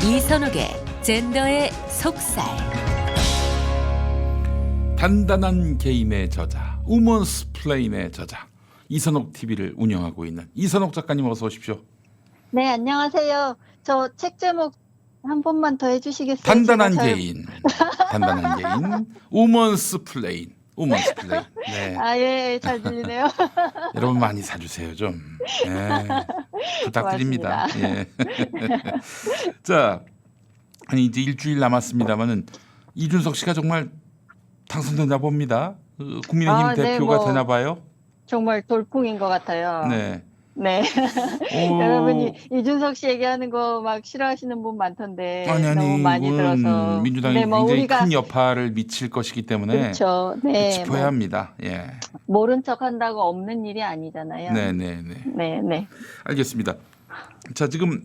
이선욱의 젠더의 속살. 단단한 게임의 저자, 우먼스플레인의 저자, 이선욱 TV를 운영하고 있는 이선욱 작가님 어서 오십시오. 네, 안녕하세요. 저 책 제목 한 번만 더 해주시겠어요? 단단한 제가 잘- 개인, 단단한 개인, 우먼스플레인. 네. 예, 잘 들리네요. 여러분 많이 사주세요 좀. 부탁드립니다. 예. 자, 아니 이제 일주일 남았습니다만은 이준석 씨가 정말 당선되나 봅니다. 국민의힘 네, 대표가 뭐. 되나 봐요. 정말 돌풍인 것 같아요. 네. 네. 오, 여러분이 이준석 씨 얘기하는 거 막 싫어하시는 분 많던데 너무 많이 이건 들어서. 민주당이 네, 뭐 굉장히 우리가 큰 여파를 미칠 것이기 때문에 그렇죠. 네, 짚어야 뭐 합니다. 예. 모른 척 한다고 없는 일이 아니잖아요. 네. 네, 네. 알겠습니다. 자, 지금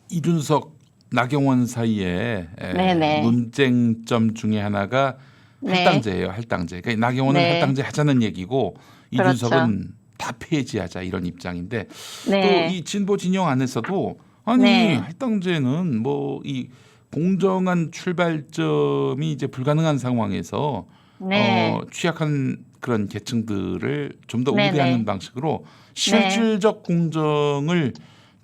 이준석, 나경원 사이에 네네. 논쟁점 중에 하나가 네. 할당제예요. 할당제. 그러니까 나경원은 네. 할당제 하자는 얘기고 그렇죠. 이준석은 다 폐지하자 이런 입장인데 네. 또 이 진보 진영 안에서도 아니 네. 할당제는 뭐 이 공정한 출발점이 이제 불가능한 상황에서 네. 취약한 그런 계층들을 좀 더 네네. 우대하는 방식으로 실질적 공정을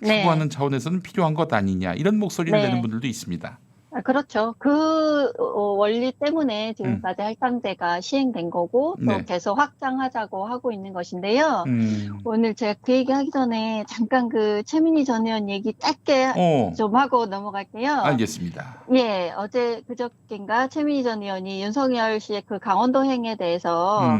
네. 추구하는 차원에서는 필요한 것 아니냐 이런 목소리를 네. 내는 분들도 있습니다. 그렇죠. 그 원리 때문에 지금까지 할당제가 시행된 거고 또 네. 계속 확장하자고 하고 있는 것인데요. 음. 오늘 제가 그 얘기하기 전에 잠깐 그 최민희 전 의원 얘기 짧게 좀 하고 넘어갈게요. 알겠습니다. 예, 어제 그저께인가 최민희 전 의원이 윤석열 씨의 그 강원도 행에 대해서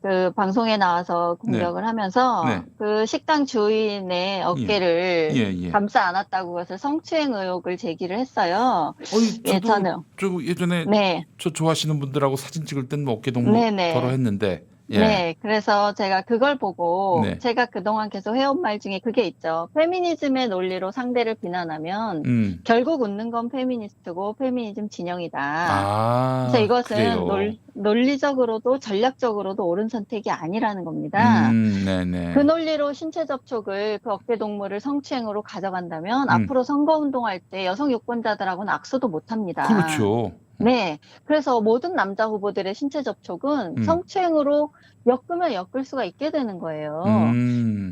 그 방송에 나와서 공격을 하면서 네. 그 식당 주인의 어깨를 예. 감싸 안았다고 그것을 성추행 의혹을 제기를 했어요. 저도 예, 저는. 저 예전에 네. 저 좋아하시는 분들하고 사진 찍을 땐 뭐 어깨 동무 네네. 더러 했는데. 예. 네, 그래서 제가 그걸 보고 네. 제가 그동안 계속 해온 말 중에 그게 있죠. 페미니즘의 논리로 상대를 비난하면 결국 웃는 건 페미니스트고 페미니즘 진영이다. 그래서 이것은 그래요. 논리적으로도 전략적으로도 옳은 선택이 아니라는 겁니다. 네네. 그 논리로 신체 접촉을 그 어깨 동무를 성추행으로 가져간다면 앞으로 선거 운동할 때 여성 유권자들하고는 악수도 못 합니다. 그렇죠. 네. 그래서 모든 남자 후보들의 신체 접촉은 성추행으로 엮으면 엮을 수가 있게 되는 거예요.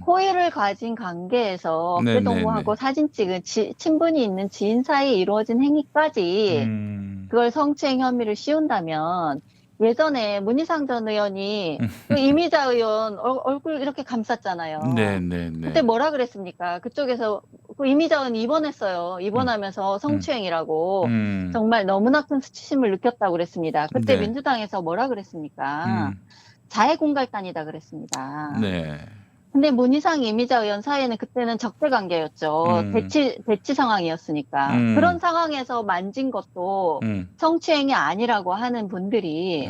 호의를 가진 관계에서 어깨 네네네. 동무하고 사진 찍은 친분이 있는 지인 사이에 이루어진 행위까지 그걸 성추행 혐의를 씌운다면 예전에 문희상 전 의원이 그 이미자 의원 얼굴 이렇게 감쌌잖아요. 네네네. 그때 뭐라 그랬습니까? 그쪽에서 그 이미자 의원이 입원했어요. 입원하면서 성추행이라고 정말 너무나 큰 수치심을 느꼈다고 그랬습니다. 그때 네. 민주당에서 뭐라 그랬습니까? 자해공갈단이다 그랬습니다. 네. 근데 문희상 이미자 의원 사이에는 그때는 적대 관계였죠. 대치 상황이었으니까. 그런 상황에서 만진 것도 성추행이 아니라고 하는 분들이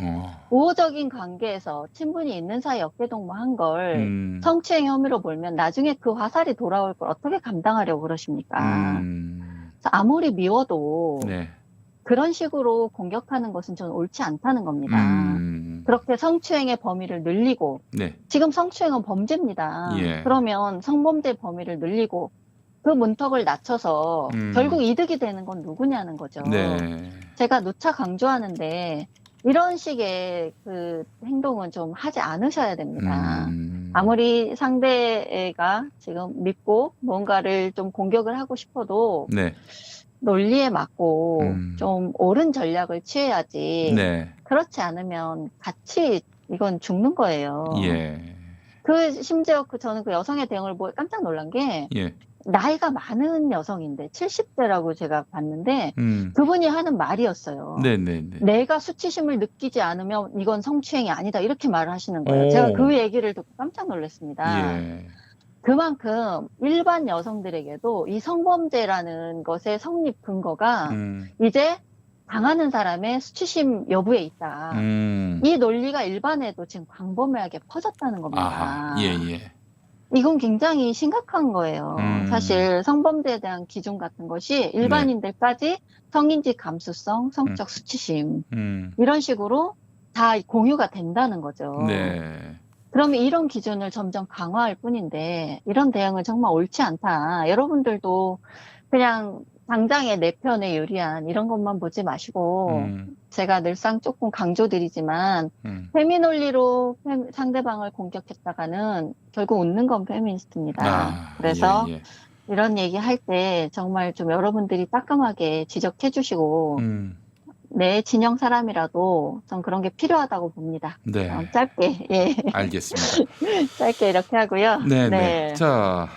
우호적인 관계에서 친분이 있는 사이 어깨 동무한 걸 성추행 혐의로 몰면 나중에 그 화살이 돌아올 걸 어떻게 감당하려고 그러십니까? 그래서 아무리 미워도 네. 그런 식으로 공격하는 것은 저는 옳지 않다는 겁니다. 그렇게 성추행의 범위를 늘리고 네. 지금 성추행은 범죄입니다. 예. 그러면 성범죄 범위를 늘리고 그 문턱을 낮춰서 결국 이득이 되는 건 누구냐는 거죠. 네. 제가 누차 강조하는데 이런 식의 그 행동은 좀 하지 않으셔야 됩니다. 아무리 상대가 지금 믿고 뭔가를 좀 공격을 하고 싶어도 네. 논리에 맞고 좀 옳은 전략을 취해야지. 네. 그렇지 않으면 같이 이건 죽는 거예요. 예. 심지어 저는 그 여성의 대응을 보고 깜짝 놀란 게 예. 나이가 많은 여성인데 70대라고 제가 봤는데 그분이 하는 말이었어요. 네네네. 내가 수치심을 느끼지 않으면 이건 성추행이 아니다 이렇게 말을 하시는 거예요. 제가 그 얘기를 듣고 깜짝 놀랐습니다. 예. 그만큼 일반 여성들에게도 이 성범죄라는 것의 성립 근거가 이제 당하는 사람의 수치심 여부에 있다. 이 논리가 일반에도 지금 광범위하게 퍼졌다는 겁니다. 아하. 예. 이건 굉장히 심각한 거예요. 사실 성범죄에 대한 기준 같은 것이 일반인들까지 성인지 감수성, 성적 수치심 이런 식으로 다 공유가 된다는 거죠. 네. 그러면 이런 기준을 점점 강화할 뿐인데 이런 대응은 정말 옳지 않다. 여러분들도 그냥 당장의 내 편에 유리한 이런 것만 보지 마시고 제가 늘상 조금 강조드리지만 페미논리로 상대방을 공격했다가는 결국 웃는 건 페미니스트입니다. 그래서 예. 이런 얘기 할 때 정말 좀 여러분들이 따끔하게 지적해 주시고 내 진영 사람이라도 전 그런 게 필요하다고 봅니다. 네. 짧게 예. 알겠습니다. 짧게 이렇게 하고요. 네. 자,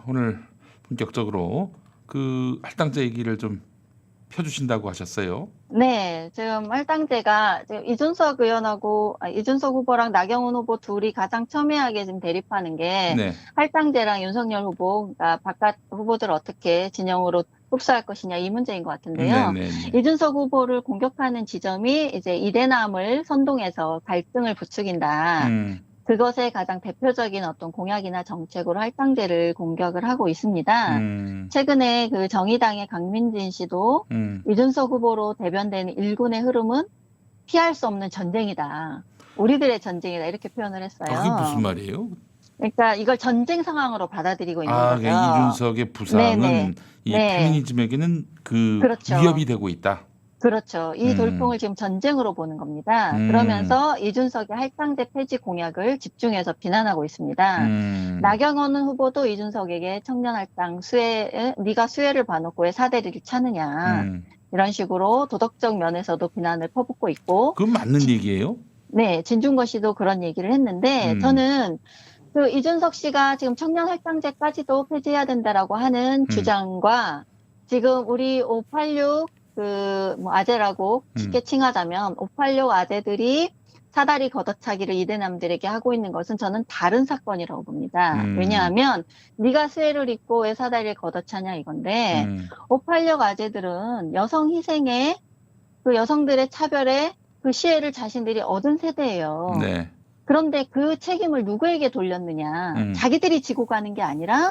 오늘 본격적으로 그 할당제 얘기를 좀 펴주신다고 하셨어요. 네, 지금 할당제가 지금 이준석 후보랑 나경원 후보 둘이 가장 첨예하게 지금 대립하는 게 할당제랑 윤석열 후보, 그러니까 바깥 후보들 어떻게 진영으로 흡수할 것이냐 이 문제인 것 같은데요. 이준석 후보를 공격하는 지점이 이제 이대남을 선동해서 갈등을 부추긴다. 그것의 가장 대표적인 어떤 공약이나 정책으로 할당제를 공격을 하고 있습니다. 최근에 그 정의당의 강민진 씨도 이준석 후보로 대변되는 일군의 흐름은 피할 수 없는 전쟁이다. 우리들의 전쟁이다. 이렇게 표현을 했어요. 그게 무슨 말이에요? 그러니까 이걸 전쟁 상황으로 받아들이고 있는 거죠. 이준석의 부상은 이 페미니즘에게는 그렇죠. 위협이 되고 있다. 그렇죠. 이 돌풍을 지금 전쟁으로 보는 겁니다. 그러면서 이준석의 할당제 폐지 공약을 집중해서 비난하고 있습니다. 나경원 후보도 이준석에게 청년 할당 네가 수혜를 봐놓고 왜 사대리를 차느냐. 이런 식으로 도덕적 면에서도 비난을 퍼붓고 있고. 그건 맞는 얘기예요? 네. 진중권 씨도 그런 얘기를 했는데 저는 그 이준석 씨가 지금 청년 할당제까지도 폐지해야 된다라고 하는 주장과 지금 우리 586 아재라고 쉽게 칭하자면 586 아재들이 사다리 걷어차기를 이대남들에게 하고 있는 것은 저는 다른 사건이라고 봅니다. 왜냐하면 네가 수혜를 입고 왜 사다리를 걷어차냐 이건데 586 아재들은 여성 희생에 그 여성들의 차별에 그 시혜를 자신들이 얻은 세대예요. 네. 그런데 그 책임을 누구에게 돌렸느냐. 자기들이 지고 가는 게 아니라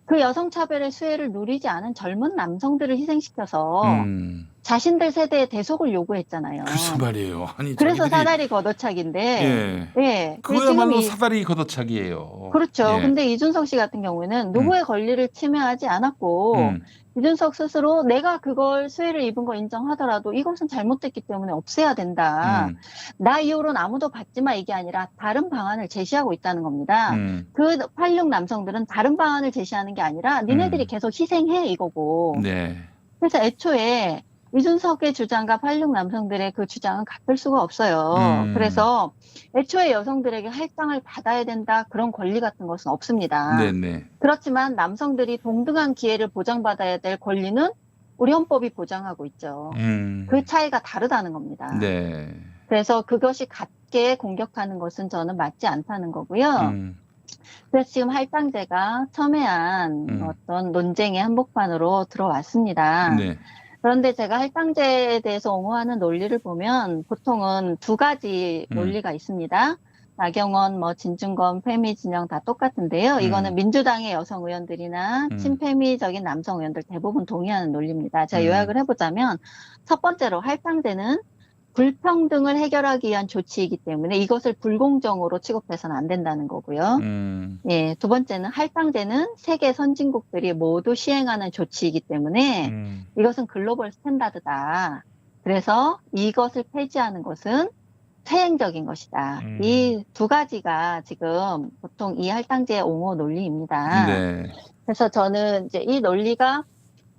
그 여성차별의 수혜를 누리지 않은 젊은 남성들을 희생시켜서 자신들 세대의 대속을 요구했잖아요. 무슨 말이에요? 아니, 그래서 사다리 걷어차기인데. 그거야말로 사다리 걷어차기예요. 그렇죠. 근데 이준석 씨 같은 경우에는 누구의 권리를 침해하지 않았고 이준석 스스로 내가 그걸 수혜를 입은 거 인정하더라도 이것은 잘못됐기 때문에 없애야 된다. 나 이후로는 아무도 받지 마 이게 아니라 다른 방안을 제시하고 있다는 겁니다. 그 86 남성들은 다른 방안을 제시하는 게 아니라 니네들이 계속 희생해 이거고. 그래서 애초에 이준석의 주장과 86 남성들의 그 주장은 같을 수가 없어요. 그래서 애초에 여성들에게 할당을 받아야 된다 그런 권리 같은 것은 없습니다. 그렇지만 남성들이 동등한 기회를 보장받아야 될 권리는 우리 헌법이 보장하고 있죠. 그 차이가 다르다는 겁니다. 그래서 그것이 같게 공격하는 것은 저는 맞지 않다는 거고요. 그래서 지금 할당제가 첨예한 어떤 논쟁의 한복판으로 들어왔습니다. 그런데 제가 할당제에 대해서 옹호하는 논리를 보면 보통은 두 가지 논리가 있습니다. 나경원, 진중권, 페미 진영 다 똑같은데요. 이거는 민주당의 여성 의원들이나 친페미적인 남성 의원들 대부분 동의하는 논리입니다. 제가 요약을 해보자면 첫 번째로 할당제는 불평등을 해결하기 위한 조치이기 때문에 이것을 불공정으로 취급해서는 안 된다는 거고요. 두 번째는 할당제는 세계 선진국들이 모두 시행하는 조치이기 때문에 이것은 글로벌 스탠다드다. 그래서 이것을 폐지하는 것은 퇴행적인 것이다. 이 두 가지가 지금 보통 이 할당제의 옹호 논리입니다. 그래서 저는 이제 이 논리가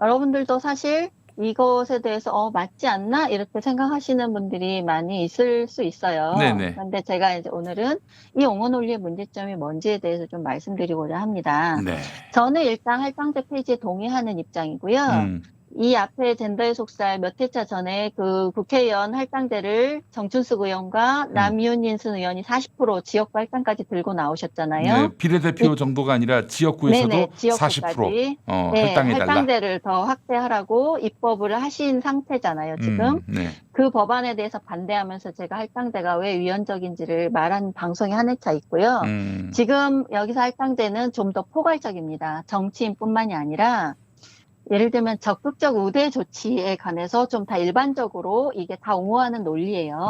여러분들도 사실 이것에 대해서 맞지 않나 이렇게 생각하시는 분들이 많이 있을 수 있어요. 그런데 제가 이제 오늘은 이 옹호 논리의 문제점이 뭔지에 대해서 좀 말씀드리고자 합니다. 저는 일단 할당제 폐지에 동의하는 입장이고요. 이 앞에 젠더의 속살 몇 회차 전에 그 국회의원 할당제를 정춘숙 의원과 남윤인순 의원이 40% 지역구 할당까지 들고 나오셨잖아요. 네, 비례대표 정도가 아니라 지역구에서도 네네, 40% 네, 할당해달라. 할당제를 더 확대하라고 입법을 하신 상태잖아요, 지금. 네. 그 법안에 대해서 반대하면서 제가 할당제가 왜 위헌적인지를 말한 방송이 한 회차 있고요. 지금 여기서 할당제는 좀 더 포괄적입니다. 정치인뿐만이 아니라 예를 들면 적극적 우대 조치에 관해서 좀 다 일반적으로 이게 다 옹호하는 논리예요.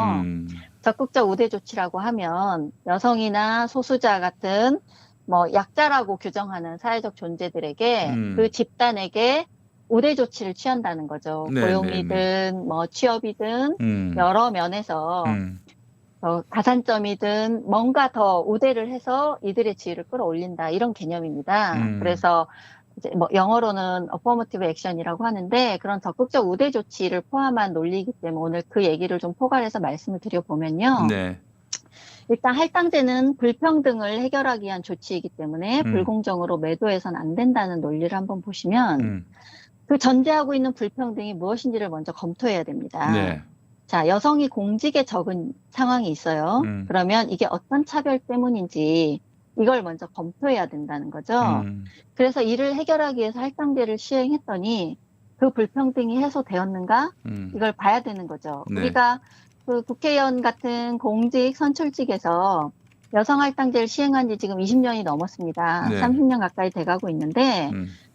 적극적 우대 조치라고 하면 여성이나 소수자 같은 뭐 약자라고 규정하는 사회적 존재들에게 그 집단에게 우대 조치를 취한다는 거죠. 네, 고용이든 뭐 취업이든 여러 면에서 가산점이든 뭔가 더 우대를 해서 이들의 지위를 끌어올린다 이런 개념입니다. 그래서 이제 뭐 영어로는 affirmative action이라고 하는데 그런 적극적 우대 조치를 포함한 논리이기 때문에 오늘 그 얘기를 좀 포괄해서 말씀을 드려보면요. 네. 일단 할당제는 불평등을 해결하기 위한 조치이기 때문에 불공정으로 매도해서는 안 된다는 논리를 한번 보시면 그 전제하고 있는 불평등이 무엇인지를 먼저 검토해야 됩니다. 네. 자, 여성이 공직에 적은 상황이 있어요. 그러면 이게 어떤 차별 때문인지 이걸 먼저 검토해야 된다는 거죠. 그래서 이를 해결하기 위해서 할당제를 시행했더니 그 불평등이 해소되었는가? 이걸 봐야 되는 거죠. 네. 우리가 그 국회의원 같은 공직 선출직에서 여성 할당제를 시행한 지 지금 20년이 넘었습니다. 네. 30년 가까이 돼가고 있는데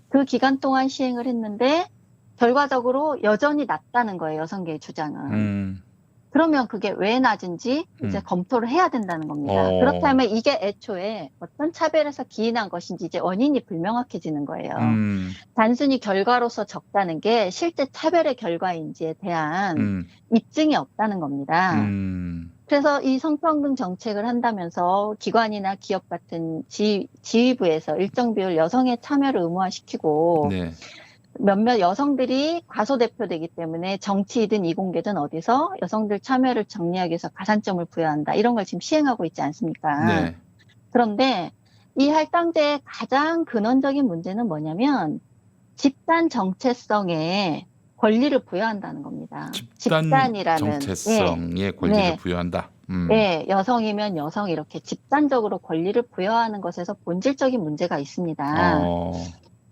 그 기간 동안 시행을 했는데 결과적으로 여전히 낮다는 거예요. 여성계의 주장은. 그러면 그게 왜 낮은지 이제 검토를 해야 된다는 겁니다. 그렇다면 이게 애초에 어떤 차별에서 기인한 것인지 이제 원인이 불명확해지는 거예요. 단순히 결과로서 적다는 게 실제 차별의 결과인지에 대한 입증이 없다는 겁니다. 그래서 이 성평등 정책을 한다면서 기관이나 기업 같은 지휘부에서 일정 비율 여성의 참여를 의무화시키고 네. 몇몇 여성들이 과소대표되기 때문에 정치이든 이공계든 어디서 여성들 참여를 정리하기 위해서 가산점을 부여한다. 이런 걸 지금 시행하고 있지 않습니까? 네. 그런데 이 할당제의 가장 근원적인 문제는 뭐냐면 집단 정체성에 권리를 부여한다는 겁니다. 집단이라는 정체성에 권리를 부여한다. 네, 여성이면 여성 이렇게 집단적으로 권리를 부여하는 것에서 본질적인 문제가 있습니다.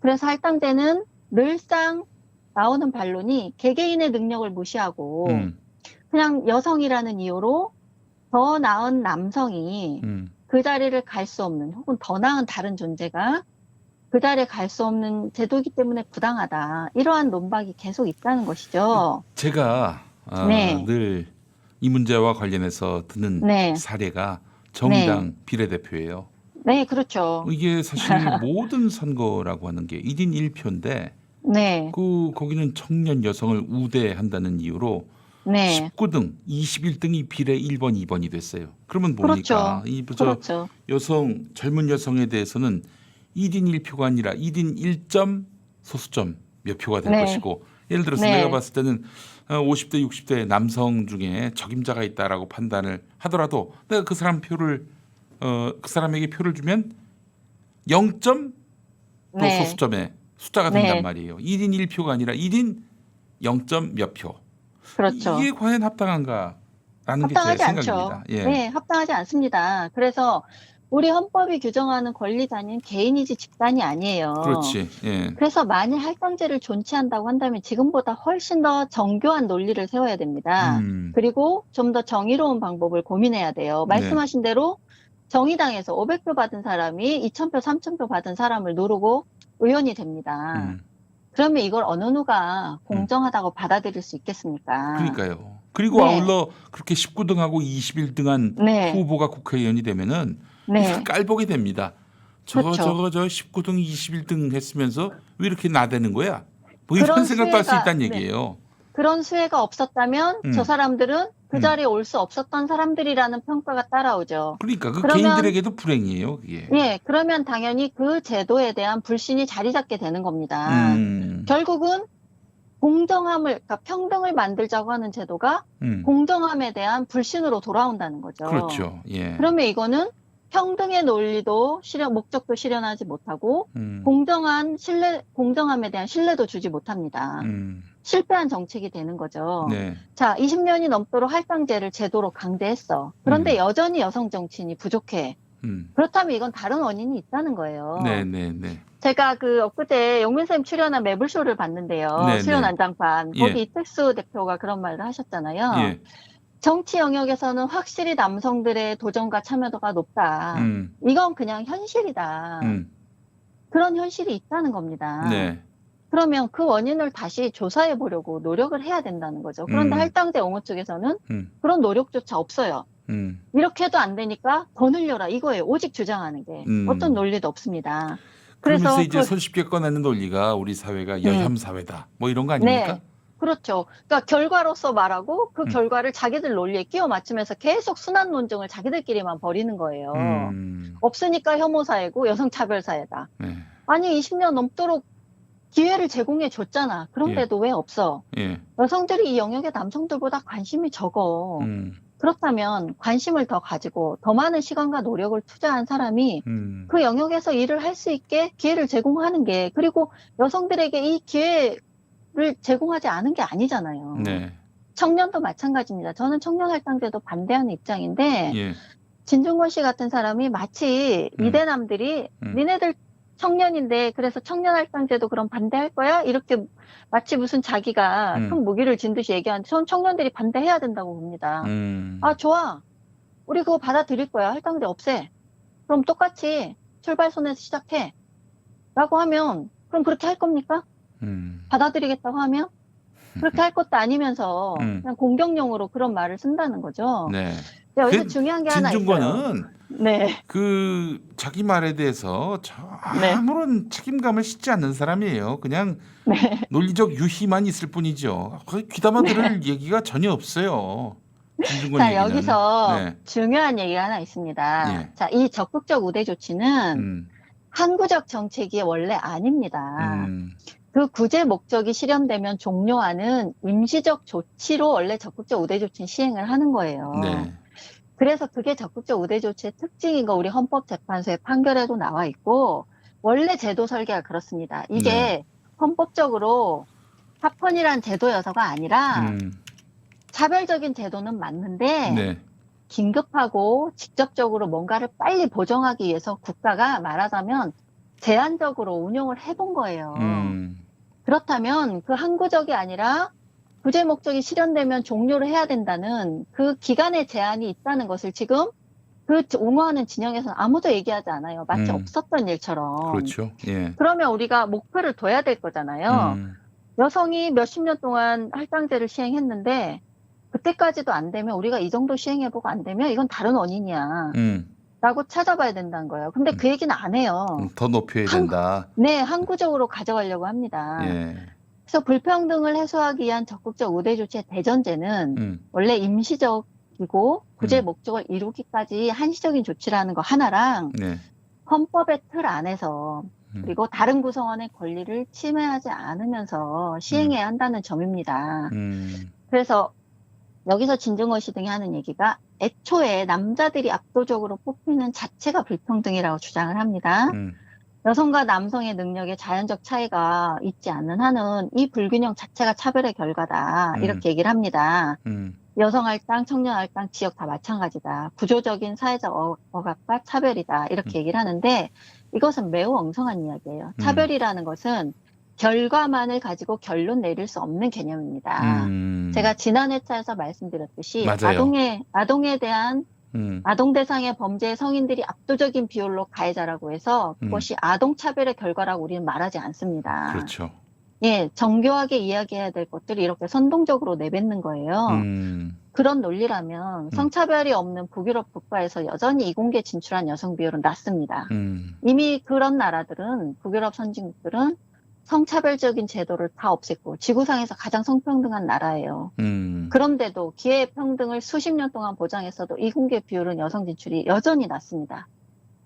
그래서 할당제는 늘상 나오는 반론이 개개인의 능력을 무시하고 그냥 여성이라는 이유로 더 나은 남성이 그 자리를 갈 수 없는 혹은 더 나은 다른 존재가 그 자리에 갈 수 없는 제도이기 때문에 부당하다. 이러한 논박이 계속 있다는 것이죠. 제가 네. 늘 이 문제와 관련해서 드는 네. 사례가 정의당 비례대표예요. 네, 그렇죠. 이게 사실 모든 선거라고 하는 게 1인 1표인데 네. 거기는 청년 여성을 우대한다는 이유로 네. 19등, 21등이 비례 1번, 2번이 됐어요. 그러면 뭡니까? 그렇죠. 젊은 여성에 대해서는 1인 1표가 아니라 1인 1점 소수점 몇 표가 될 것이고 예를 들어서 내가 봤을 때는 50대, 60대 남성 중에 적임자가 있다라고 판단을 하더라도 내가 그 사람 표를 그 사람에게 표를 주면 0점 또 소수점에 숫자가 된단 말이에요. 1인 1표가 아니라 1인 0점 몇 표. 그렇죠. 이게 과연 합당한가라는 게 제 생각입니다. 예. 네, 합당하지 않습니다. 그래서 우리 헌법이 규정하는 권리자는 개인이지 집단이 아니에요. 그렇지. 예. 그래서 만일 할당제를 존치한다고 한다면 지금보다 훨씬 더 정교한 논리를 세워야 됩니다. 그리고 좀 더 정의로운 방법을 고민해야 돼요. 말씀하신 대로 정의당에서 500표 받은 사람이 2000표, 3000표 받은 사람을 누르고 의원이 됩니다. 그러면 이걸 어느 누가 공정하다고 받아들일 수 있겠습니까? 그러니까요. 그리고 아울러 그렇게 19등하고 21등한 후보가 국회의원이 되면은 깔보게 됩니다. 저거 19등, 21등 했으면서 왜 이렇게 나대는 거야? 뭐 이런 생각도 할 수 있다는 얘기예요. 그런 수혜가 없었다면 저 사람들은 그 자리에 올 수 없었던 사람들이라는 평가가 따라오죠. 그러니까 개인들에게도 불행이에요. 그게. 예, 그러면 당연히 그 제도에 대한 불신이 자리 잡게 되는 겁니다. 결국은 공정함을, 그러니까 평등을 만들자고 하는 제도가 공정함에 대한 불신으로 돌아온다는 거죠. 그렇죠. 예. 그러면 이거는 평등의 논리도 목적도 실현하지 못하고 공정함에 대한 신뢰도 주지 못합니다. 실패한 정책이 되는 거죠. 네. 자, 20년이 넘도록 할당제를 제도로 강제했어. 그런데 여전히 여성 정치인이 부족해. 그렇다면 이건 다른 원인이 있다는 거예요. 제가 엊그제 영민쌤 출연한 매불쇼를 봤는데요. 수요 난장판. 거기 이택수 대표가 그런 말을 하셨잖아요. 예. 정치 영역에서는 확실히 남성들의 도전과 참여도가 높다. 이건 그냥 현실이다. 그런 현실이 있다는 겁니다. 네. 그러면 그 원인을 다시 조사해 보려고 노력을 해야 된다는 거죠. 그런데 할당제 옹호 쪽에서는 그런 노력조차 없어요. 이렇게 해도 안 되니까 더 늘려라 이거예요. 오직 주장하는 게. 어떤 논리도 없습니다. 그래서 이제 손쉽게 꺼내는 논리가 우리 사회가 여혐 사회다. 뭐 이런 거 아닙니까? 네. 그렇죠. 그러니까 결과로서 말하고 그 결과를 자기들 논리에 끼워 맞추면서 계속 순환 논증을 자기들끼리만 벌이는 거예요. 없으니까 혐오 사회고 여성 차별 사회다. 네. 아니 20년 넘도록 기회를 제공해 줬잖아. 그런데도 왜 없어? 여성들이 이 영역에 남성들보다 관심이 적어. 그렇다면 관심을 더 가지고 더 많은 시간과 노력을 투자한 사람이 그 영역에서 일을 할 수 있게 기회를 제공하는 게, 그리고 여성들에게 이 기회를 제공하지 않은 게 아니잖아요. 네. 청년도 마찬가지입니다. 저는 청년 할당제도 반대하는 입장인데 진중권 씨 같은 사람이 마치 이대남들이 니네들 청년인데 그래서 청년 할당제도 그럼 반대할 거야? 이렇게 마치 무슨 자기가 큰 무기를 진 듯이 얘기하는데 전 청년들이 반대해야 된다고 봅니다. 아, 좋아. 우리 그거 받아들일 거야. 할당제 없애. 그럼 똑같이 출발선에서 시작해. 라고 하면 그럼 그렇게 할 겁니까? 받아들이겠다고 하면? 그렇게 할 것도 아니면서 그냥 공격용으로 그런 말을 쓴다는 거죠. 네. 여기서 중요한 게 하나 있어요. 진중권은 네. 자기 말에 대해서 아무런 책임감을 싣지 않는 사람이에요. 그냥 논리적 유희만 있을 뿐이죠. 귀담아 들을 얘기가 전혀 없어요. 진중권 자, 얘기는. 여기서 중요한 얘기가 하나 있습니다. 자, 이 적극적 우대 조치는 항구적 정책이 원래 아닙니다. 그 구제 목적이 실현되면 종료하는 임시적 조치로 원래 적극적 우대 조치는 시행을 하는 거예요. 네. 그래서 그게 적극적 우대 조치의 특징인 거 우리 헌법재판소의 판결에도 나와 있고, 원래 제도 설계가 그렇습니다. 이게 헌법적으로 합헌이란 제도여서가 아니라 차별적인 제도는 맞는데 긴급하고 직접적으로 뭔가를 빨리 보정하기 위해서 국가가 말하자면 제한적으로 운용을 해본 거예요. 그렇다면 그 항구적이 아니라 구제 목적이 실현되면 종료를 해야 된다는 그 기간의 제한이 있다는 것을 지금 그 옹호하는 진영에서는 아무도 얘기하지 않아요. 마치 없었던 일처럼. 그렇죠. 예. 그러면 우리가 목표를 둬야 될 거잖아요. 여성이 몇십 년 동안 할당제를 시행했는데 그때까지도 안 되면, 우리가 이 정도 시행해보고 안 되면 이건 다른 원인이야. 라고 찾아봐야 된다는 거예요. 근데 그 얘기는 안 해요. 더 높여야 된다. 네, 항구적으로 가져가려고 합니다. 그래서 불평등을 해소하기 위한 적극적 우대 조치의 대전제는 원래 임시적이고 구제 목적을 이루기까지 한시적인 조치라는 거 하나랑 헌법의 틀 안에서 그리고 다른 구성원의 권리를 침해하지 않으면서 시행해야 한다는 점입니다. 그래서 여기서 진중권 씨 등이 하는 얘기가 애초에 남자들이 압도적으로 뽑히는 자체가 불평등이라고 주장을 합니다. 여성과 남성의 능력에 자연적 차이가 있지 않는 한은 이 불균형 자체가 차별의 결과다. 이렇게 얘기를 합니다. 여성 할당, 청년 할당, 지역 다 마찬가지다. 구조적인 사회적 억압과 차별이다. 이렇게 얘기를 하는데 이것은 매우 엉성한 이야기예요. 차별이라는 것은 결과만을 가지고 결론 내릴 수 없는 개념입니다. 제가 지난 회차에서 말씀드렸듯이 아동에 대한 아동 대상의 범죄의 성인들이 압도적인 비율로 가해자라고 해서 그것이 아동 차별의 결과라고 우리는 말하지 않습니다. 그렇죠. 예, 정교하게 이야기해야 될 것들을 이렇게 선동적으로 내뱉는 거예요. 그런 논리라면 성차별이 없는 북유럽 국가에서 여전히 이공계 진출한 여성 비율은 낮습니다. 이미 그런 나라들은, 북유럽 선진국들은 성차별적인 제도를 다 없앴고 지구상에서 가장 성평등한 나라예요. 그런데도 기회평등을 수십 년 동안 보장했어도 이공계 비율은 여성 진출이 여전히 낮습니다.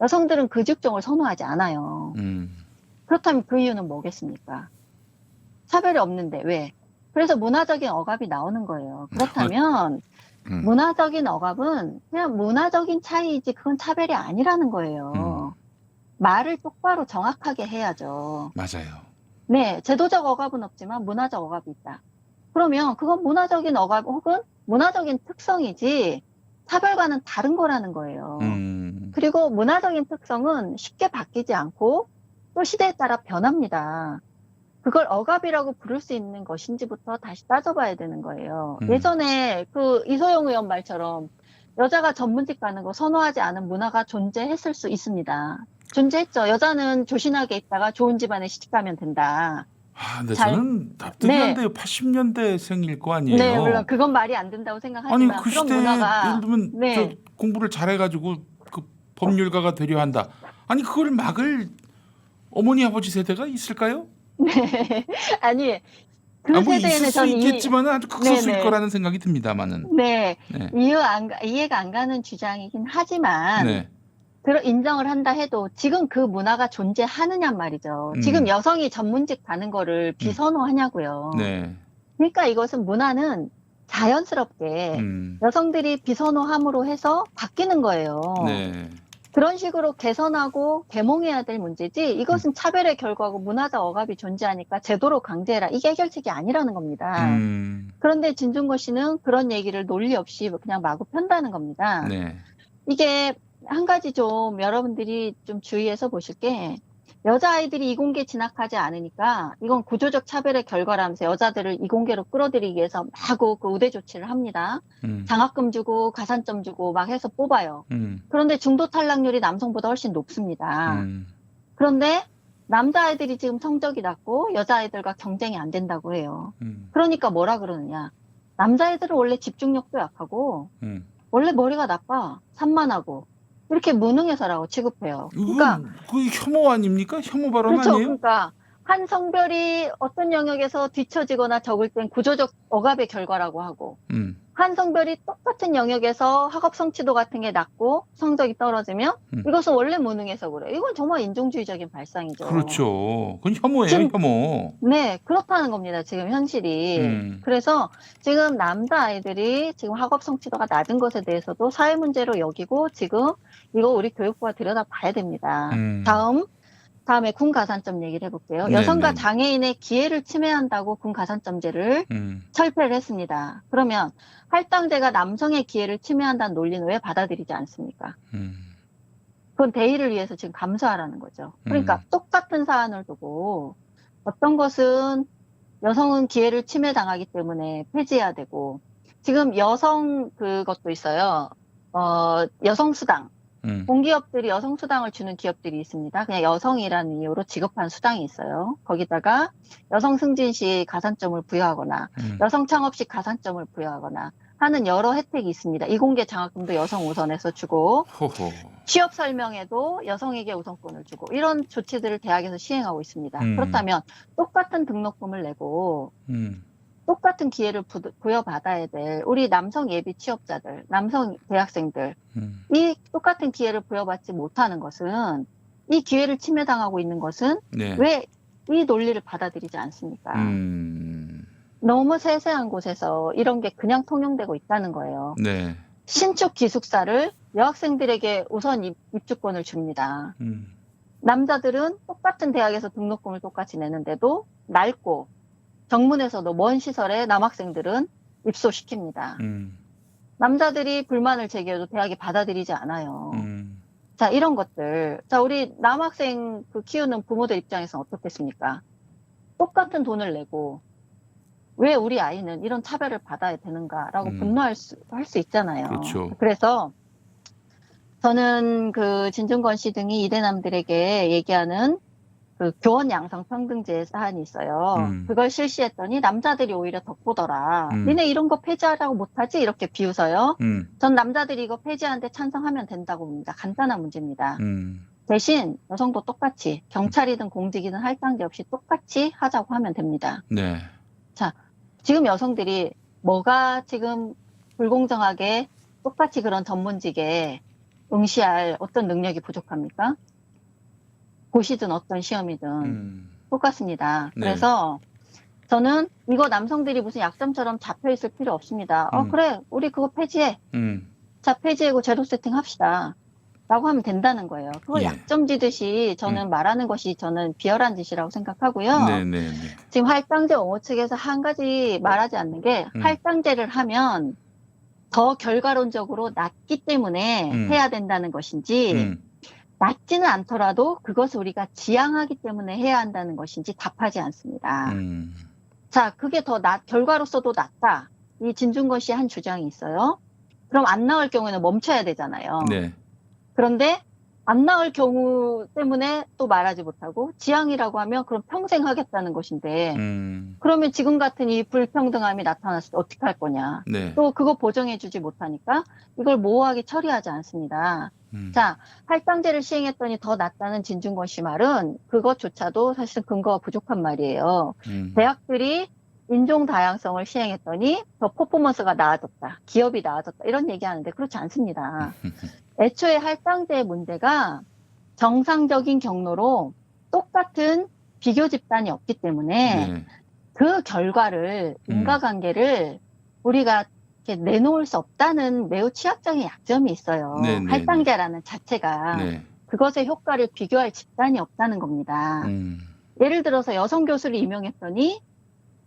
여성들은 그 직종을 선호하지 않아요. 그렇다면 그 이유는 뭐겠습니까? 차별이 없는데 왜? 그래서 문화적인 억압이 나오는 거예요. 그렇다면 문화적인 억압은 그냥 문화적인 차이이지 그건 차별이 아니라는 거예요. 말을 똑바로 정확하게 해야죠. 맞아요. 네, 제도적 억압은 없지만 문화적 억압이 있다. 그러면 그건 문화적인 억압 혹은 문화적인 특성이지 차별과는 다른 거라는 거예요. 그리고 문화적인 특성은 쉽게 바뀌지 않고 또 시대에 따라 변합니다. 그걸 억압이라고 부를 수 있는 것인지부터 다시 따져봐야 되는 거예요. 예전에 그 이소영 의원 말처럼 여자가 전문직 가는 거 선호하지 않은 문화가 존재했을 수 있습니다. 존재했죠. 여자는 조신하게 있다가 좋은 집안에 시집가면 된다. 근데 저는 납득이 안 돼요. 80년대생일 거 아니에요. 네, 물론 그건 말이 안 된다고 생각하지만 아니 그 그런 시대에 문화가 예를 들면 저 공부를 잘해가지고 그 법률가가 되려 한다. 아니 그걸 막을 어머니 아버지 세대가 있을까요? 네, 아니 그 뭐 세대에는 있을 수 저는 있겠지만 아주 극소수일 거라는 생각이 듭니다만은. 네, 이해가 안 가는 주장이긴 하지만 인정을 한다 해도 지금 그 문화가 존재하느냔 말이죠. 지금 여성이 전문직 가는 거를 비선호하냐고요. 그러니까 이것은 문화는 자연스럽게 여성들이 비선호함으로 해서 바뀌는 거예요. 그런 식으로 개선하고 계몽해야 될 문제지 이것은 차별의 결과고 문화적 억압이 존재하니까 제도로 강제해라. 이게 해결책이 아니라는 겁니다. 그런데 진중권 씨는 그런 얘기를 논리 없이 그냥 마구 편다는 겁니다. 이게 한 가지 좀 여러분들이 좀 주의해서 보실 게 여자아이들이 이공계 진학하지 않으니까 이건 구조적 차별의 결과라면서 여자들을 이공계로 끌어들이기 위해서 마구 그 우대 조치를 합니다. 장학금 주고 가산점 주고 막 해서 뽑아요. 그런데 중도 탈락률이 남성보다 훨씬 높습니다. 그런데 남자아이들이 지금 성적이 낮고 여자아이들과 경쟁이 안 된다고 해요. 그러니까 뭐라 그러느냐. 남자애들은 원래 집중력도 약하고 원래 머리가 나빠. 산만하고. 이렇게 무능해서라고 취급해요. 그러니까 그 혐오 아닙니까? 혐오 발언 그렇죠. 아니에요? 그러니까 한 성별이 어떤 영역에서 뒤처지거나 적을 땐 구조적 억압의 결과라고 하고 한 성별이 똑같은 영역에서 학업 성취도 같은 게 낮고 성적이 떨어지면 이것은 원래 무능해서 그래요. 이건 정말 인종주의적인 발상이죠. 그렇죠. 그건 혐오예요, 혐오. 네, 그렇다는 겁니다. 지금 현실이. 그래서 지금 남자아이들이 지금 학업 성취도가 낮은 것에 대해서도 사회 문제로 여기고 지금 이거 우리 교육부가 들여다봐야 됩니다. 다음에 군 가산점 얘기를 해볼게요. 여성과 장애인의 기회를 침해한다고 군 가산점제를 철폐를 했습니다. 그러면 할당제가 남성의 기회를 침해한다는 논리는 왜 받아들이지 않습니까? 그건 대의를 위해서 지금 감수하라는 거죠. 그러니까 똑같은 사안을 두고 어떤 것은 여성은 기회를 침해당하기 때문에 폐지해야 되고 지금 여성 그것도 있어요. 여성수당. 공기업들이 여성 수당을 주는 기업들이 있습니다. 그냥 여성이라는 이유로 지급한 수당이 있어요. 거기다가 여성 승진 시 가산점을 부여하거나 여성 창업 시 가산점을 부여하거나 하는 여러 혜택이 있습니다. 이공계 장학금도 여성 우선해서 주고 취업 설명에도 여성에게 우선권을 주고 이런 조치들을 대학에서 시행하고 있습니다. 그렇다면 똑같은 등록금을 내고 똑같은 기회를 부여받아야 될 우리 남성 예비 취업자들, 남성 대학생들 이 똑같은 기회를 부여받지 못하는 것은 이 기회를 침해당하고 있는 것은 왜 이 논리를 받아들이지 않습니까? 너무 세세한 곳에서 이런 게 그냥 통용되고 있다는 거예요. 신축 기숙사를 여학생들에게 우선 입주권을 줍니다. 남자들은 똑같은 대학에서 등록금을 똑같이 내는데도 낡고 정문에서도 먼 시설에 남학생들은 입소시킵니다. 남자들이 불만을 제기해도 대학이 받아들이지 않아요. 자, 이런 것들. 자, 우리 남학생 키우는 부모들 입장에서는 어떻겠습니까? 똑같은 돈을 내고 왜 우리 아이는 이런 차별을 받아야 되는가라고 분노할 수 있잖아요. 그렇죠. 그래서 저는 진중권 씨 등이 이대남들에게 얘기하는 교원 양성 평등제 사안이 있어요. 그걸 실시했더니 남자들이 오히려 덕보더라. 니네 이런 거 폐지하라고 못하지? 이렇게 비웃어요. 전 남자들이 이거 폐지하는데 찬성하면 된다고 봅니다. 간단한 문제입니다. 대신 여성도 똑같이 경찰이든 공직이든 할당제 없이 똑같이 하자고 하면 됩니다. 자, 지금 여성들이 뭐가 지금 불공정하게 똑같이 그런 전문직에 응시할 어떤 능력이 부족합니까? 고시든 어떤 시험이든 똑같습니다. 그래서 저는 이거 남성들이 무슨 약점처럼 잡혀 있을 필요 없습니다. 그래, 우리 그거 폐지해. 자, 폐지하고 제로 세팅 합시다. 라고 하면 된다는 거예요. 그걸 예. 약점 지듯이 저는 말하는 것이 저는 비열한 짓이라고 생각하고요. 네네네. 지금 할당제 옹호 측에서 한 가지 말하지 않는 게 할당제를 하면 더 결과론적으로 낮기 때문에 해야 된다는 것인지 낮지는 않더라도 그것을 우리가 지향하기 때문에 해야 한다는 것인지 답하지 않습니다. 자, 그게 더 결과로서도 낫다. 이 진중권 씨의 한 주장이 있어요. 그럼 안 나올 경우에는 멈춰야 되잖아요. 네. 그런데 안 나올 경우 때문에 또 말하지 못하고 지향이라고 하면 그럼 평생 하겠다는 것인데 그러면 지금 같은 이 불평등함이 나타났을 때 어떻게 할 거냐. 네. 또 그거 보정해 주지 못하니까 이걸 모호하게 처리하지 않습니다. 자, 할당제를 시행했더니 더 낫다는 진중권 씨 말은 그것조차도 사실 근거가 부족한 말이에요. 대학들이 인종 다양성을 시행했더니 더 퍼포먼스가 나아졌다. 기업이 나아졌다. 이런 얘기하는데 그렇지 않습니다. 애초에 할당제의 문제가 정상적인 경로로 똑같은 비교 집단이 없기 때문에 네. 그 결과를 인과관계를 우리가 이렇게 내놓을 수 없다는 매우 취약적인 약점이 있어요. 네, 네, 할당제라는 자체가 네. 그것의 효과를 비교할 집단이 없다는 겁니다. 예를 들어서 여성 교수를 임용했더니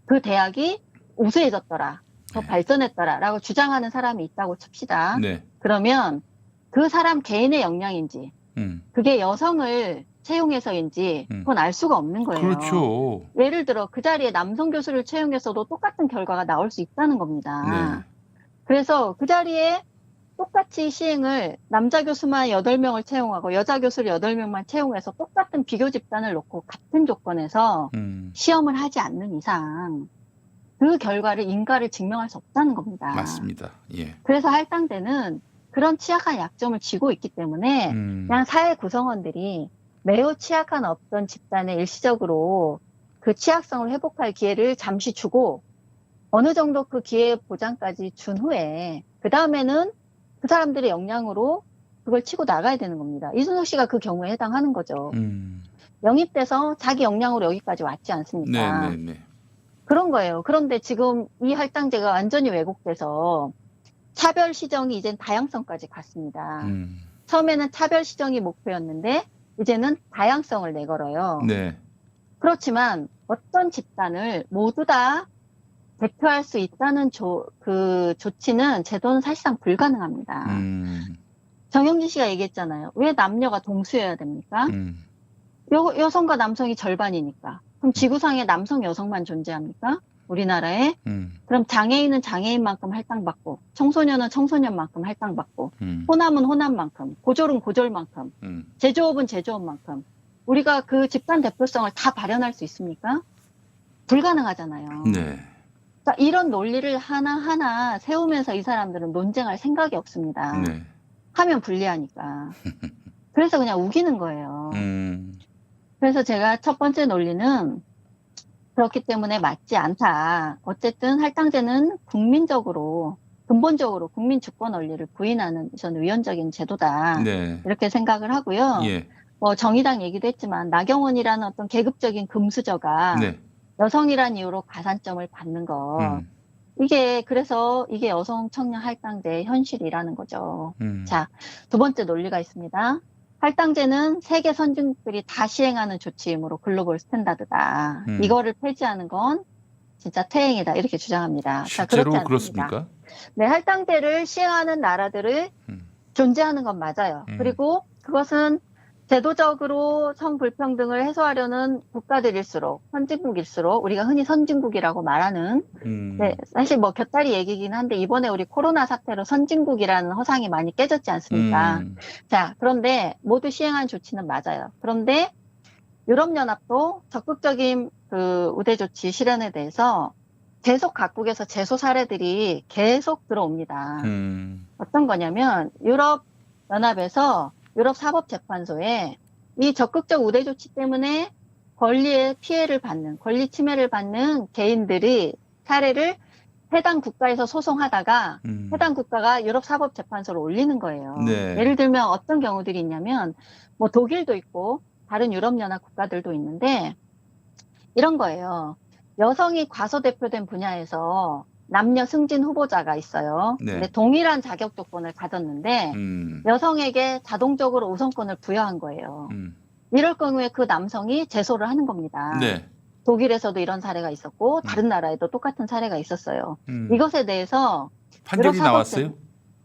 그 대학이 우수해졌더라, 더 발전했더라라고 주장하는 사람이 있다고 칩시다. 네. 그러면 그 사람 개인의 역량인지 그게 여성을 채용해서인지 그건 알 수가 없는 거예요. 그렇죠. 예를 들어 그 자리에 남성 교수를 채용해서도 똑같은 결과가 나올 수 있다는 겁니다. 네. 그래서 그 자리에 똑같이 시행을 남자 교수만 8명을 채용하고 여자 교수를 8명만 채용해서 똑같은 비교 집단을 놓고 같은 조건에서 시험을 하지 않는 이상 그 결과를 인과를 증명할 수 없다는 겁니다. 맞습니다. 예. 그래서 할당제는 그런 취약한 약점을 쥐고 있기 때문에 그냥 사회 구성원들이 매우 취약한 어떤 집단에 일시적으로 그 취약성을 회복할 기회를 잠시 주고 어느 정도 그 기회 보장까지 준 후에 그 다음에는 그 사람들의 역량으로 그걸 치고 나가야 되는 겁니다. 이순석 씨가 그 경우에 해당하는 거죠. 영입돼서 자기 역량으로 여기까지 왔지 않습니까? 네. 그런 거예요. 그런데 지금 이 할당제가 완전히 왜곡돼서 차별 시정이 이젠 다양성까지 갔습니다. 처음에는 차별 시정이 목표였는데 이제는 다양성을 내걸어요. 네. 그렇지만 어떤 집단을 모두 다 대표할 수 있다는 그 조치는 제도는 사실상 불가능합니다. 정영진 씨가 얘기했잖아요. 왜 남녀가 동수여야 됩니까? 여성과 남성이 절반이니까. 그럼 지구상에 남성, 여성만 존재합니까? 우리나라에? 그럼 장애인은 장애인만큼 할당받고, 청소년은 청소년만큼 할당받고, 호남은 호남만큼, 고졸은 고졸만큼, 제조업은 제조업만큼, 우리가 그 집단 대표성을 다 발현할 수 있습니까? 불가능하잖아요. 네. 그러니까 이런 논리를 하나하나 세우면서 이 사람들은 논쟁할 생각이 없습니다. 네. 하면 불리하니까. 그래서 그냥 우기는 거예요. 그래서 제가 첫 번째 논리는 그렇기 때문에 맞지 않다. 어쨌든 할당제는 국민적으로, 근본적으로 국민 주권 원리를 부인하는 저는 위헌적인 제도다. 네. 이렇게 생각을 하고요. 예. 뭐 정의당 얘기도 했지만 나경원이라는 어떤 계급적인 금수저가 네. 여성이란 이유로 가산점을 받는 거. 그래서 이게 여성 청년 할당제의 현실이라는 거죠. 자, 두 번째 논리가 있습니다. 할당제는 세계 선진국들이 다 시행하는 조치이므로 글로벌 스탠다드다. 이거를 폐지하는 건 진짜 퇴행이다. 이렇게 주장합니다. 실제로 자, 그렇습니까? 네, 할당제를 시행하는 나라들을 존재하는 건 맞아요. 그리고 그것은 제도적으로 성불평등을 해소하려는 국가들일수록, 선진국일수록 우리가 흔히 선진국이라고 말하는 네, 사실 뭐 곁다리 얘기긴 한데 이번에 우리 코로나 사태로 선진국이라는 허상이 많이 깨졌지 않습니까? 자, 그런데 모두 시행한 조치는 맞아요. 그런데 유럽연합도 적극적인 그 우대 조치 실현에 대해서 계속 각국에서 제소 사례들이 계속 들어옵니다. 어떤 거냐면 유럽연합에서 유럽사법재판소에 이 적극적 우대 조치 때문에 권리의 피해를 받는, 권리 침해를 받는 개인들이 사례를 해당 국가에서 소송하다가 해당 국가가 유럽사법재판소로 올리는 거예요. 네. 예를 들면 어떤 경우들이 있냐면 뭐 독일도 있고 다른 유럽연합 국가들도 있는데 이런 거예요. 여성이 과소대표된 분야에서 남녀 승진 후보자가 있어요. 네. 근데 동일한 자격 조건을 가졌는데 여성에게 자동적으로 우선권을 부여한 거예요. 이럴 경우에 그 남성이 제소를 하는 겁니다. 네. 독일에서도 이런 사례가 있었고 다른 나라에도 똑같은 사례가 있었어요. 이것에 대해서 판결이 나왔어요?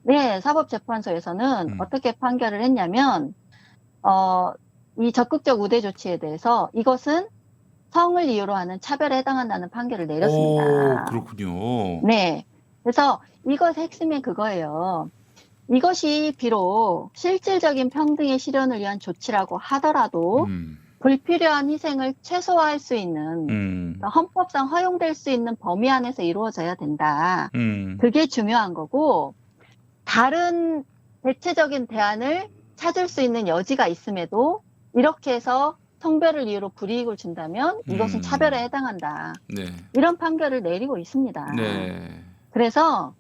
네, 사법재판소에서는 어떻게 판결을 했냐면 이 적극적 우대 조치에 대해서 이것은 성을 이유로 하는 차별에 해당한다는 판결을 내렸습니다. 오, 그렇군요. 네. 그래서 이것의 핵심이 그거예요. 이것이 비록 실질적인 평등의 실현을 위한 조치라고 하더라도 불필요한 희생을 최소화할 수 있는 그러니까 헌법상 허용될 수 있는 범위 안에서 이루어져야 된다. 그게 중요한 거고 다른 대체적인 대안을 찾을 수 있는 여지가 있음에도 이렇게 해서 성별을 이유로 불이익을 준다면 이것은 차별에 해당한다. 네. 이런 판결을 내리고 있습니다. 네. 그래서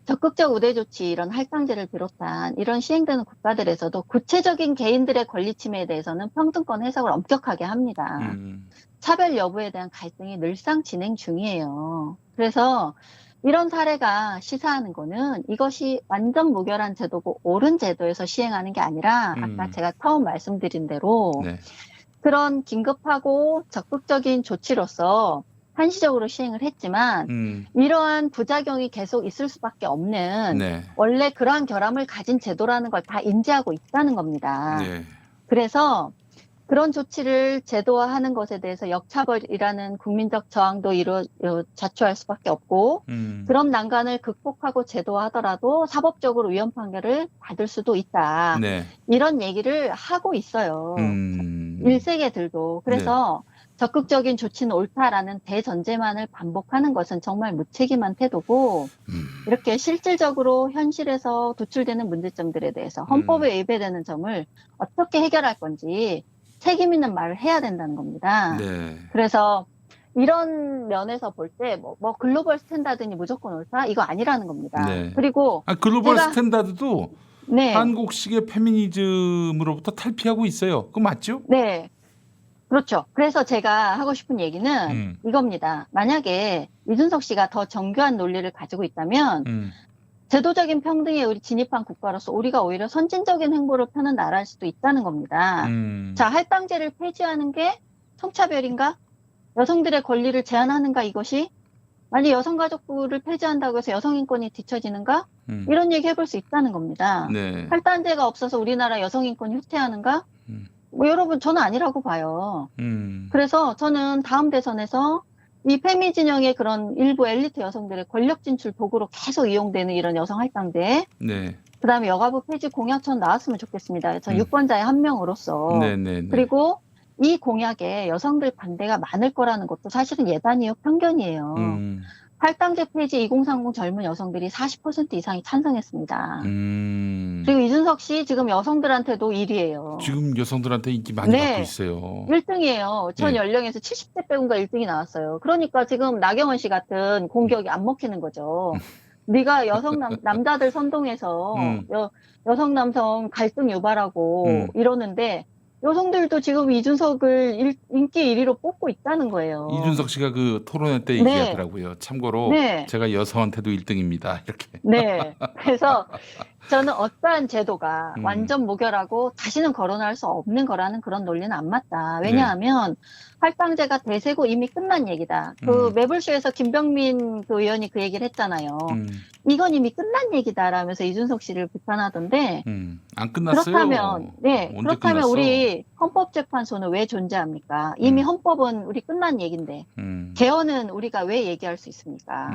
적극적 우대 조치 이런 할당제를 비롯한 이런 시행되는 국가들에서도 구체적인 개인들의 권리 침해에 대해서는 평등권 해석을 엄격하게 합니다. 차별 여부에 대한 갈등이 늘상 진행 중이에요. 그래서 이런 사례가 시사하는 거는 이것이 완전 무결한 제도고 옳은 제도에서 시행하는 게 아니라 아까 제가 처음 말씀드린 대로 네. 그런 긴급하고 적극적인 조치로서 한시적으로 시행을 했지만 이러한 부작용이 계속 있을 수밖에 없는 네. 원래 그러한 결함을 가진 제도라는 걸 다 인지하고 있다는 겁니다. 네. 그래서 그런 조치를 제도화하는 것에 대해서 역차별이라는 국민적 저항도 자초할 수밖에 없고 그런 난관을 극복하고 제도화하더라도 사법적으로 위헌 판결을 받을 수도 있다. 네. 이런 얘기를 하고 있어요. 1세계들도. 그래서 적극적인 조치는 옳다라는 대전제만을 반복하는 것은 정말 무책임한 태도고 이렇게 실질적으로 현실에서 도출되는 문제점들에 대해서 헌법에 위배되는 점을 어떻게 해결할 건지 책임 있는 말을 해야 된다는 겁니다. 네. 그래서 이런 면에서 볼 때 뭐 글로벌 스탠다드니 무조건 옳다? 이거 아니라는 겁니다. 네. 그리고 글로벌 스탠다드도 네. 한국식의 페미니즘으로부터 탈피하고 있어요. 그거 맞죠? 네. 그렇죠. 그래서 제가 하고 싶은 얘기는 이겁니다. 만약에 이준석 씨가 더 정교한 논리를 가지고 있다면 제도적인 평등에 우리 진입한 국가로서 우리가 오히려 선진적인 행보를 펴는 나라일 수도 있다는 겁니다. 자, 할당제를 폐지하는 게 성차별인가? 여성들의 권리를 제한하는가 이것이? 만약 여성가족부를 폐지한다고 해서 여성인권이 뒤처지는가? 이런 얘기 해볼 수 있다는 겁니다. 네. 할당제가 없어서 우리나라 여성인권이 후퇴하는가? 뭐 여러분 저는 아니라고 봐요. 그래서 저는 다음 대선에서 이 페미 진영의 그런 일부 엘리트 여성들의 권력 진출 도구로 계속 이용되는 이런 여성 할당제, 네. 그다음에 여가부 폐지 공약처럼 나왔으면 좋겠습니다. 전 유권자의 한 명으로서. 네. 그리고 이 공약에 여성들 반대가 많을 거라는 것도 사실은 예단이요 편견이에요. 할당제 폐지 2030 젊은 여성들이 40% 이상이 찬성했습니다. 그리고 이준석 씨 지금 여성들한테도 1위예요. 지금 여성들한테 인기 많이 네. 받고 있어요. 1등이에요. 전 연령에서 70대 빼고가 1등이 나왔어요. 그러니까 지금 나경원 씨 같은 공격이 안 먹히는 거죠. 네가 남자들 선동해서 여성 남성 갈등 유발하고 이러는데 여성들도 지금 이준석을 인기 1위로 뽑고 있다는 거예요. 이준석 씨가 그 토론회 때 네. 얘기하더라고요. 참고로 네. 제가 여성한테도 1등입니다. 이렇게. 네. 그래서 저는 어떠한 제도가 완전 무결하고 다시는 거론할 수 없는 거라는 그런 논리는 안 맞다. 왜냐하면 할당제가 대세고 이미 끝난 얘기다. 그 매불쇼에서 김병민 그 의원이 그 얘기를 했잖아요. 이건 이미 끝난 얘기다라면서 이준석 씨를 비판하던데 안 끝났어요. 그렇다면 우리 헌법재판소는 왜 존재합니까? 이미 헌법은 우리 끝난 얘기인데 개헌은 우리가 왜 얘기할 수 있습니까?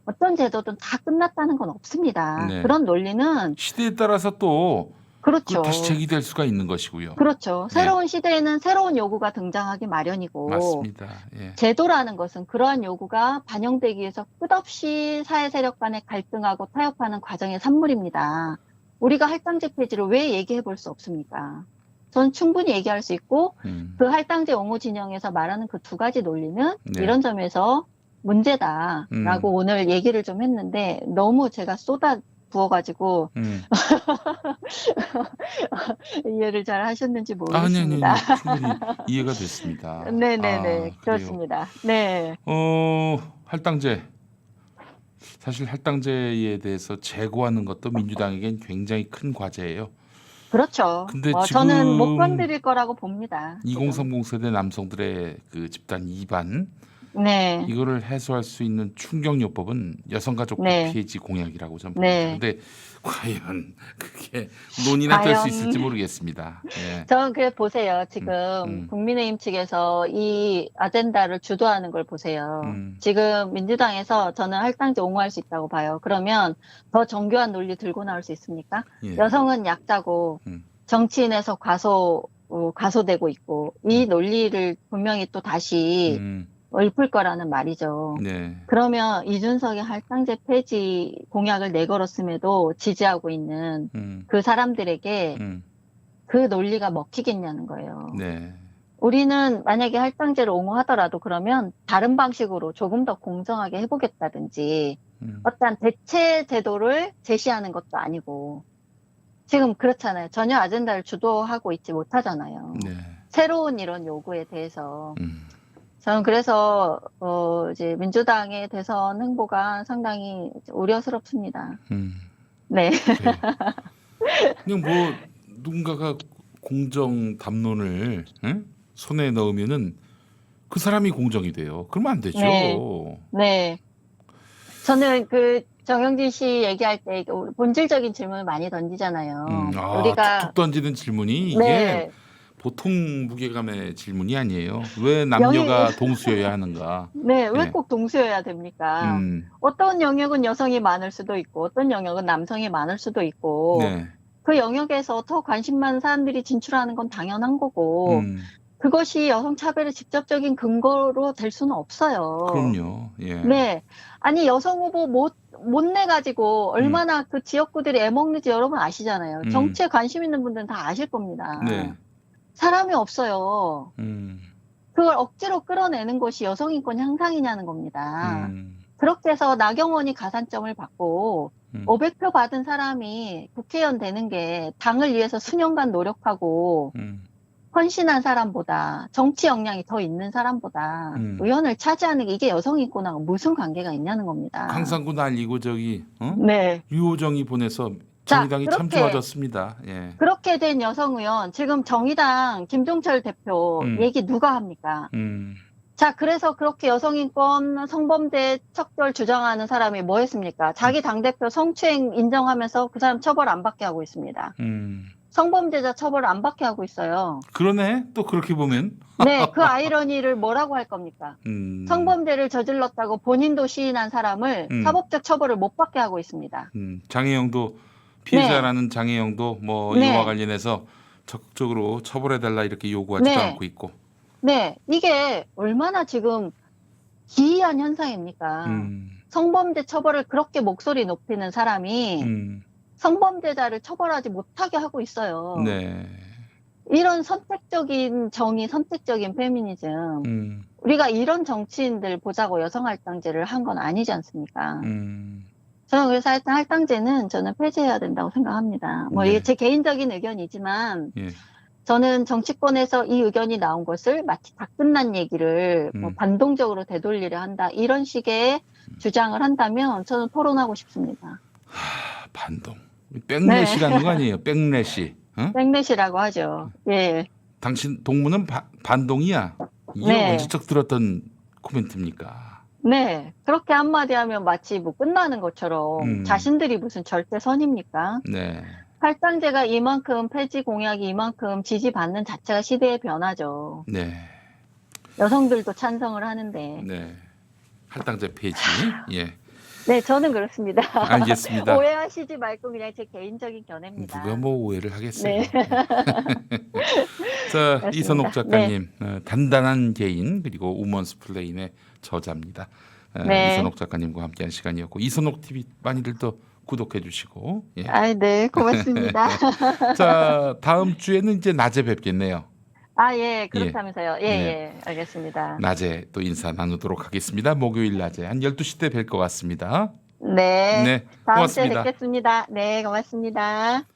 어떤 제도든 다 끝났다는 건 없습니다. 네. 그런 논리는 시대에 따라서 또 그렇죠. 다시 제기될 수가 있는 것이고요. 그렇죠. 새로운 시대에는 새로운 요구가 등장하기 마련이고 맞습니다. 예. 제도라는 것은 그러한 요구가 반영되기 위해서 끝없이 사회 세력 간에 갈등하고 타협하는 과정의 산물입니다. 우리가 할당제 폐지를 왜 얘기해 볼 수 없습니까? 전 충분히 얘기할 수 있고 그 할당제 옹호 진영에서 말하는 그 두 가지 논리는 이런 점에서 문제다라고 오늘 얘기를 좀 했는데 너무 제가 부어가지고 이해를 잘 하셨는지 모르겠습니다. 아니, 충분히 이해가 됐습니다. 네네네, 아, 그렇습니다. 네. 할당제. 사실 할당제에 대해서 제고하는 것도 민주당에겐 굉장히 큰 과제예요. 그렇죠. 근데 저는 못 지금 건드릴 거라고 봅니다. 지금. 2030 세대 남성들의 그 집단 이반 네. 이거를 해소할 수 있는 충격요법은 여성가족부 네. 폐지 공약이라고 저는 네. 봅니다. 근데 과연 그게 논의나 될 수 과연 있을지 모르겠습니다. 예. 저는 그래 보세요. 지금 국민의힘 측에서 이 아젠다를 주도하는 걸 보세요. 지금 민주당에서 저는 할당제 옹호할 수 있다고 봐요. 그러면 더 정교한 논리 들고 나올 수 있습니까? 예. 여성은 약자고 정치인에서 과소되고 있고 이 논리를 분명히 또 다시 읊을 거라는 말이죠. 네. 그러면 이준석의 할당제 폐지 공약을 내걸었음에도 지지하고 있는 그 사람들에게 그 논리가 먹히겠냐는 거예요. 네. 우리는 만약에 할당제를 옹호하더라도 그러면 다른 방식으로 조금 더 공정하게 해보겠다든지 어떤 대체 제도를 제시하는 것도 아니고 지금 그렇잖아요. 전혀 아젠다를 주도하고 있지 못하잖아요. 네. 새로운 이런 요구에 대해서. 저는 그래서 이제 민주당의 대선 행보가 상당히 우려스럽습니다. 네. 네. 그냥 뭐 누군가가 공정 담론을 손에 넣으면은 그 사람이 공정이 돼요. 그러면 안 되죠. 네. 네. 저는 그 정영진 씨 얘기할 때 본질적인 질문을 많이 던지잖아요. 우리가 툭툭 던지는 질문이 이게 네. 보통 무게감의 질문이 아니에요. 왜 남녀가 동수여야 하는가? 네, 왜 네. 꼭 동수여야 됩니까? 어떤 영역은 여성이 많을 수도 있고, 어떤 영역은 남성이 많을 수도 있고, 네. 그 영역에서 더 관심 많은 사람들이 진출하는 건 당연한 거고, 그것이 여성 차별의 직접적인 근거로 될 수는 없어요. 그럼요. 예. 네. 아니, 여성 후보 못 내가지고 얼마나 그 지역구들이 애먹는지 여러분 아시잖아요. 정치에 관심 있는 분들은 다 아실 겁니다. 네. 사람이 없어요. 그걸 억지로 끌어내는 것이 여성인권 향상이냐는 겁니다. 그렇게 해서 나경원이 가산점을 받고 500표 받은 사람이 국회의원 되는 게 당을 위해서 수년간 노력하고 헌신한 사람보다 정치 역량이 더 있는 사람보다 의원을 차지하는 게 이게 여성인권하고 무슨 관계가 있냐는 겁니다. 강상구 날리고 저기 네. 유호정이 보내서 정의당이 참 좋아졌습니다. 예. 그렇게 된 여성 의원 지금 정의당 김종철 대표 얘기 누가 합니까? 자, 그래서 그렇게 여성인권 성범죄 척결 주장하는 사람이 뭐 했습니까? 자기 당대표 성추행 인정하면서 그 사람 처벌 안 받게 하고 있습니다. 성범죄자 처벌 안 받게 하고 있어요. 그러네. 또 그렇게 보면. 네, 그 아이러니를 뭐라고 할 겁니까? 성범죄를 저질렀다고 본인도 시인한 사람을 사법적 처벌을 못 받게 하고 있습니다. 장혜영도 피해자라는 장혜영도 뭐 이와 관련해서 적극적으로 처벌해달라 이렇게 요구하지도 않고 있고. 네, 이게 얼마나 지금 기이한 현상입니까? 성범죄 처벌을 그렇게 목소리 높이는 사람이 성범죄자를 처벌하지 못하게 하고 있어요. 네. 이런 선택적인 정의, 선택적인 페미니즘. 우리가 이런 정치인들 보자고 여성할당제를 한 건 아니지 않습니까? 저는 그래서 할당제는 저는 폐지해야 된다고 생각합니다. 뭐 이게 제 개인적인 의견이지만 저는 정치권에서 이 의견이 나온 것을 마치 다 끝난 얘기를 뭐 반동적으로 되돌리려 한다. 이런 식의 주장을 한다면 저는 토론하고 싶습니다. 반동. 백렛이라는 거 아니에요? 백렛이. 백렛이라고 하죠. 예. 당신 동무는 반동이야. 이게 언제적 들었던 코멘트입니까? 네. 그렇게 한마디 하면 마치 뭐 끝나는 것처럼 자신들이 무슨 절대선입니까? 네. 할당제가 이만큼 폐지 공약이 이만큼 지지받는 자체가 시대의 변화죠. 네. 여성들도 찬성을 하는데. 네. 할당제 폐지. 예. 네, 저는 그렇습니다. 알겠습니다. 오해하시지 말고 그냥 제 개인적인 견해입니다. 누가 뭐 오해를 하겠어요. 네. 자, 그렇습니다. 이선옥 작가님, 단단한 개인 그리고 우먼스 플레인의 저자입니다. 네. 이선옥 작가님과 함께한 시간이었고 이선옥 TV 많이들 또 구독해 주시고. 예. 아, 네, 고맙습니다. 자, 다음 주에는 이제 낮에 뵙겠네요. 아, 예, 그렇다면서요. 예, 예, 알겠습니다. 낮에 또 인사 나누도록 하겠습니다. 목요일 낮에 한 12시 때 뵐 것 같습니다. 네. 네, 다음 주에 고맙습니다. 뵙겠습니다. 네, 고맙습니다.